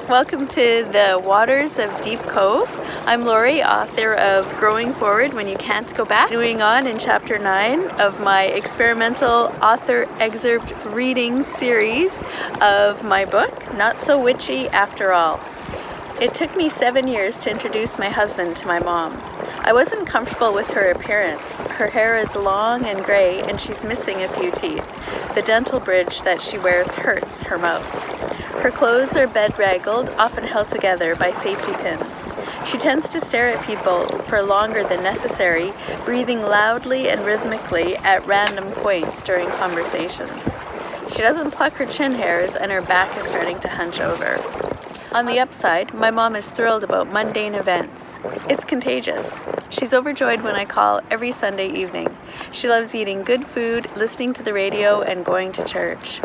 Welcome to the waters of Deep Cove. I'm Laurie, author of Growing Forward When You Can't Go Back. Continuing on in Chapter 9 of my experimental author excerpt reading series of my book, Not So Witchy After All. It took me 7 years to introduce my husband to my mom. I wasn't comfortable with her appearance. Her hair is long and gray and she's missing a few teeth. The dental bridge that she wears hurts her mouth. Her clothes are bedraggled, often held together by safety pins. She tends to stare at people for longer than necessary, breathing loudly and rhythmically at random points during conversations. She doesn't pluck her chin hairs and her back is starting to hunch over. On the upside, my mom is thrilled about mundane events. It's contagious. She's overjoyed when I call every Sunday evening. She loves eating good food, listening to the radio, and going to church.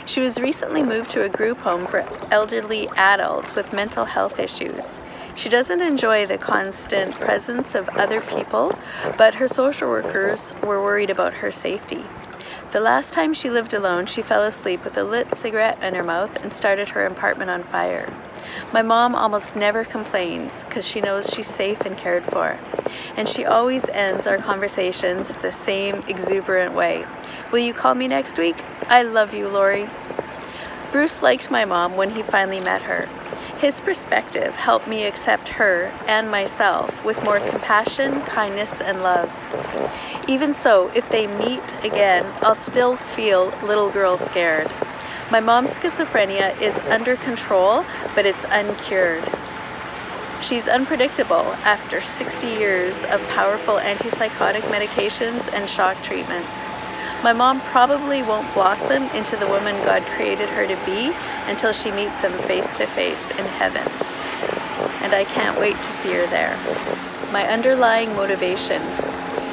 She was recently moved to a group home for elderly adults with mental health issues. She doesn't enjoy the constant presence of other people, but her social workers were worried about her safety. The last time she lived alone, she fell asleep with a lit cigarette in her mouth and started her apartment on fire. My mom almost never complains because she knows she's safe and cared for. And she always ends our conversations the same exuberant way. Will you call me next week? I love you, Laurie. Bruce liked my mom when he finally met her. His perspective helped me accept her and myself with more compassion, kindness, and love. Even so, if they meet again, I'll still feel little girl scared. My mom's schizophrenia is under control, but it's uncured. She's unpredictable after 60 years of powerful antipsychotic medications and shock treatments. My mom probably won't blossom into the woman God created her to be until she meets him face to face in heaven. And I can't wait to see her there. My underlying motivation.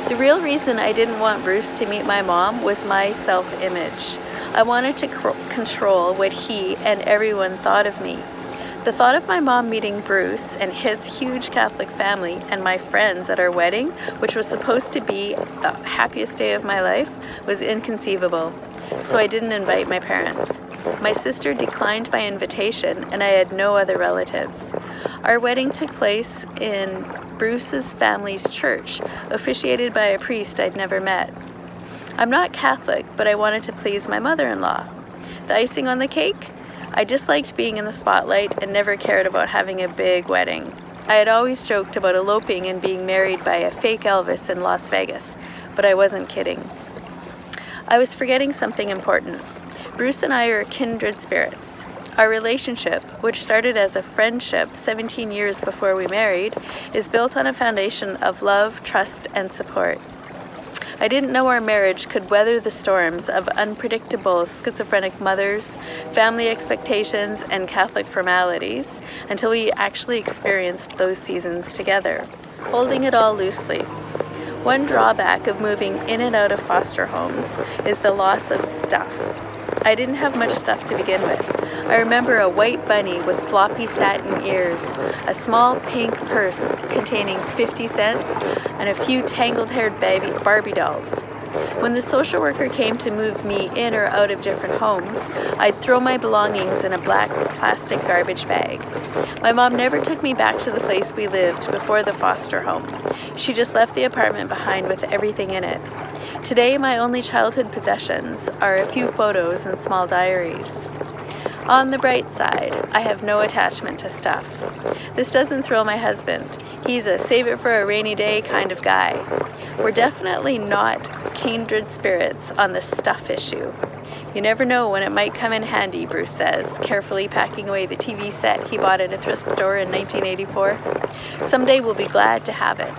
The real reason I didn't want Bruce to meet my mom was my self-image. I wanted to control what he and everyone thought of me. The thought of my mom meeting Bruce and his huge Catholic family and my friends at our wedding, which was supposed to be the happiest day of my life, was inconceivable. So I didn't invite my parents. My sister declined my invitation and I had no other relatives. Our wedding took place in Bruce's family's church, officiated by a priest I'd never met. I'm not Catholic, but I wanted to please my mother-in-law. The icing on the cake? I disliked being in the spotlight and never cared about having a big wedding. I had always joked about eloping and being married by a fake Elvis in Las Vegas, but I wasn't kidding. I was forgetting something important. Bruce and I are kindred spirits. Our relationship, which started as a friendship 17 years before we married, is built on a foundation of love, trust, and support. I didn't know our marriage could weather the storms of unpredictable schizophrenic mothers, family expectations, and Catholic formalities until we actually experienced those seasons together, holding it all loosely. One drawback of moving in and out of foster homes is the loss of stuff. I didn't have much stuff to begin with. I remember a white bunny with floppy satin ears, a small pink purse containing 50 cents, and a few tangled-haired Barbie dolls. When the social worker came to move me in or out of different homes, I'd throw my belongings in a black plastic garbage bag. My mom never took me back to the place we lived before the foster home. She just left the apartment behind with everything in it. Today, my only childhood possessions are a few photos and small diaries. On the bright side, I have no attachment to stuff. This doesn't thrill my husband. He's a save it for a rainy day kind of guy. We're definitely not kindred spirits on the stuff issue. You never know when it might come in handy, Bruce says, carefully packing away the TV set he bought at a thrift store in 1984. Someday we'll be glad to have it.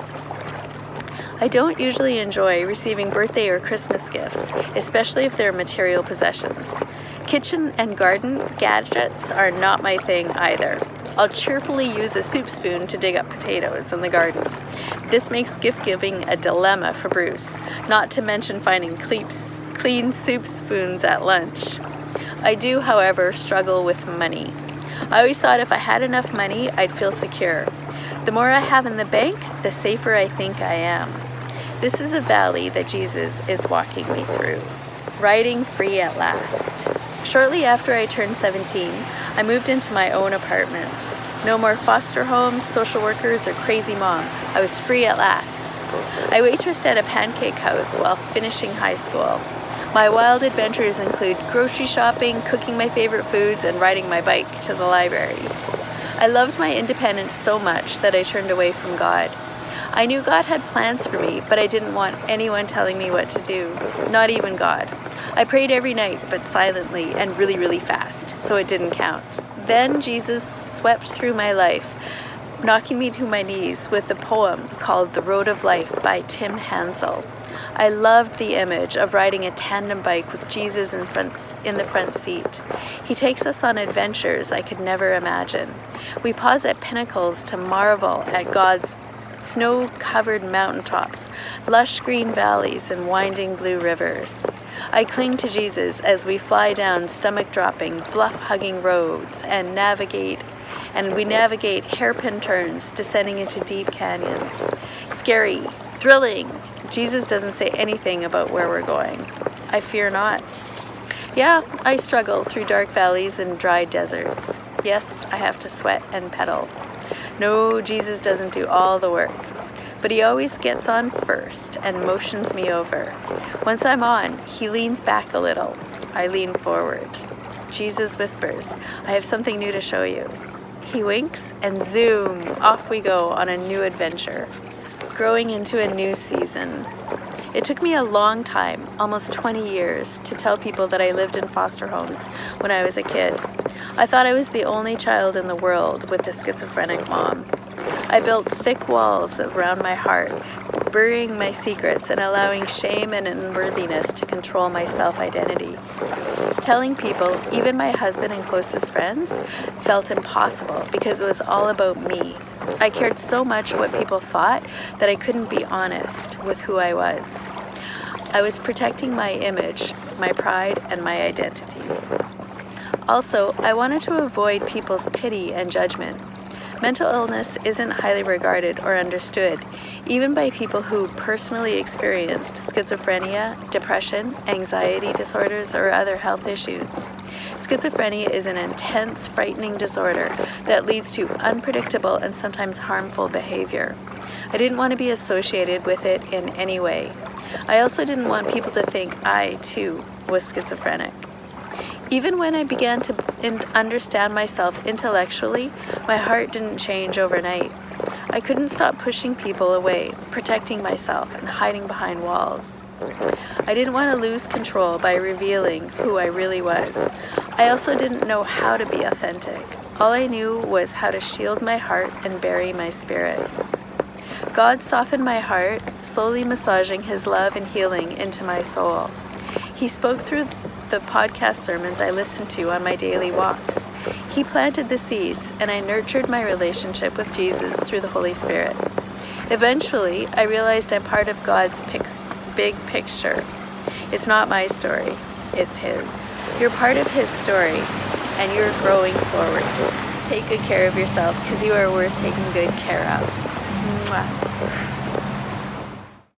I don't usually enjoy receiving birthday or Christmas gifts, especially if they're material possessions. Kitchen and garden gadgets are not my thing either. I'll cheerfully use a soup spoon to dig up potatoes in the garden. This makes gift-giving a dilemma for Bruce, not to mention finding clean soup spoons at lunch. I do, however, struggle with money. I always thought if I had enough money, I'd feel secure. The more I have in the bank, the safer I think I am. This is a valley that Jesus is walking me through. riding free at last. Shortly after I turned 17, I moved into my own apartment. No more foster homes, social workers, or crazy mom. I was free at last. I waitressed at a pancake house while finishing high school. My wild adventures include grocery shopping, cooking my favorite foods, and riding my bike to the library. I loved my independence so much that I turned away from God. I knew God had plans for me, but I didn't want anyone telling me what to do, not even God. I prayed every night, but silently and really, really fast, so it didn't count. Then Jesus swept through my life, knocking me to my knees with a poem called The Road of Life by Tim Hansel. I loved the image of riding a tandem bike with Jesus in the front seat. He takes us on adventures I could never imagine. We pause at pinnacles to marvel at God's snow-covered mountaintops, lush green valleys, and winding blue rivers. I cling to Jesus as we fly down stomach-dropping, bluff-hugging roads and we navigate hairpin turns descending into deep canyons. Scary, thrilling. Jesus doesn't say anything about where we're going. I fear not. Yeah, I struggle through dark valleys and dry deserts. Yes, I have to sweat and pedal. No, Jesus doesn't do all the work, but he always gets on first and motions me over. Once I'm on, he leans back a little. I lean forward. Jesus whispers, I have something new to show you. He winks and zoom, off we go on a new adventure. Growing into a new season. It took me a long time, almost 20 years, to tell people that I lived in foster homes when I was a kid. I thought I was the only child in the world with a schizophrenic mom. I built thick walls around my heart, burying my secrets and allowing shame and unworthiness to control my self-identity. Telling people, even my husband and closest friends, felt impossible because it was all about me. I cared so much what people thought that I couldn't be honest with who I was. I was protecting my image, my pride, and my identity. Also, I wanted to avoid people's pity and judgment. Mental illness isn't highly regarded or understood, even by people who personally experienced schizophrenia, depression, anxiety disorders, or other health issues. Schizophrenia is an intense, frightening disorder that leads to unpredictable and sometimes harmful behavior. I didn't want to be associated with it in any way. I also didn't want people to think I, too, was schizophrenic. Even when I began to understand myself intellectually, my heart didn't change overnight. I couldn't stop pushing people away, protecting myself, and hiding behind walls. I didn't want to lose control by revealing who I really was. I also didn't know how to be authentic. All I knew was how to shield my heart and bury my spirit. God softened my heart, slowly massaging his love and healing into my soul. He spoke through the podcast sermons I listened to on my daily walks. He planted the seeds, and I nurtured my relationship with Jesus through the Holy Spirit. Eventually, I realized I'm part of God's big picture. It's not my story, it's his. You're part of his story, and you're growing forward. Take good care of yourself, because you are worth taking good care of. Mwah.